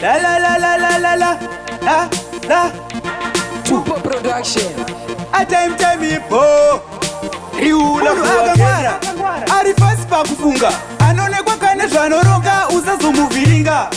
La la la la la la la la la Tupo Production. Time ipo Riula Akangwara Arifasi pa kufunga Anonekwa kane zvanoronga usazomuviringa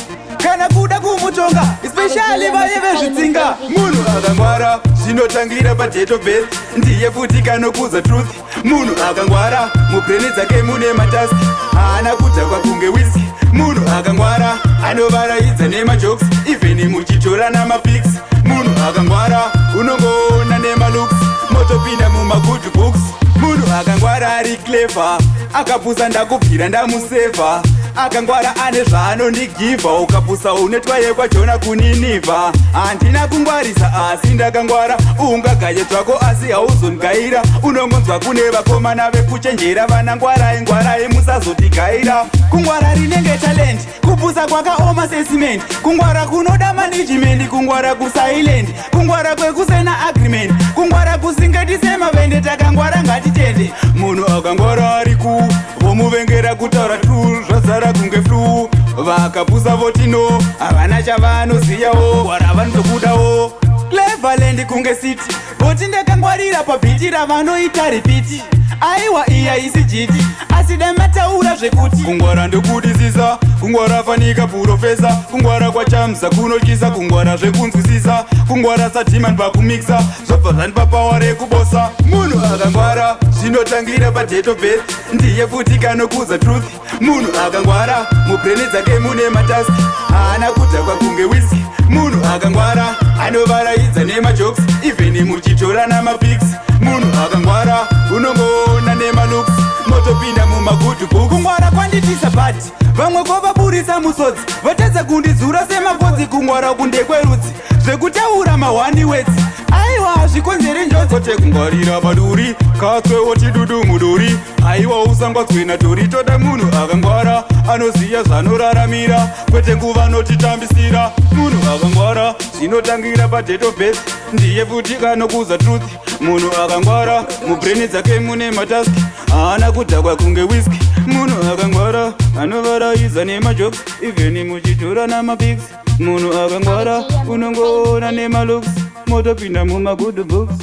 kana kuda kumutonga especially vaye vezvitsinga. Munhu akangwara zvinotangira padate of birth ndiye futi kanokuza truth. Munhu akangwara mubreni dzake mune mataski haana kudhakwa kunge whisky. Munhu akangwara anovaraidza nemajokes even muchitora namapics. Munhu akangwara unongoona nemalooks motopinda mumagood books. Munhu akangwara ari clever akapusa ndakubvira ndamusevha. Akangwara ane zvaanondigivha ukapusa unetwa yekwajona kuninivha. Handina kungwarisa asi ndakangwara ungagaye zvako asi hauzongaira. Unongonzwa kune vakomana vekuchenjera vanangwarai ngwarai musazotigaira. Kungwara rinenge talent kupusa kwakaoma sesiment. Kungwara kunoda management kungwara kusilent. Kungwara kwekusena agreement kungwara kusingeti semavende takangwara ngatitende. Munhu akangwara ariku vomuvengera kutaura true zvazara kunge flu. Vakapusa votino havana chavanoziyawo ngwara vanotokudawo. Cleverland kunge city voti ndakangwarira pabhiti ravanoita ripiti. Aiwa iya isi jiti asi damataura zvekuti kungwara ndokudisisa. Kungwara fanika purofesa kungwara kwachamza kunotyisa. Kungwara zvekunzwisisa kungwara sadhiman pakumixa zvobva zvandipa pawa rekubosa. Munhu akangwara zvinotangira padate of birth ndiye futi kanokuza truth. Munhu akangwara mubreni dzake mune mataski haana kudhakwa kunge whisky. Munhu akangwara anovaraidza nemajokes even muchitora namapics. Munhu akangwara unongoona nemalooks motopinda mumagood books. Kungwara kwanditisa bati vamwe kwavaburisa musodzi vatedza kundidzura semapodzi. Kungwara kundekwerudzi zvekutaura mahwani wedzi aiwa zvikonzere njodzi. Kote kungwarira maduri katswewo chidudu muduri aiwa usangwatswe natori. Toda munhu akangwara anoziya zvanoraramira kwete nguva notitambisira. Munhu akangwara zvinotangira padate of birth ndiye futi kanokuza truth. Munhu akangwara mubreni dzake mune mataski haana kudhakwa kunge whisky. Munhu akangwara anovaraidza nemajokes even muchitora namapics. Munhu akangwara unongoona nemalooks motopinda mumagood books.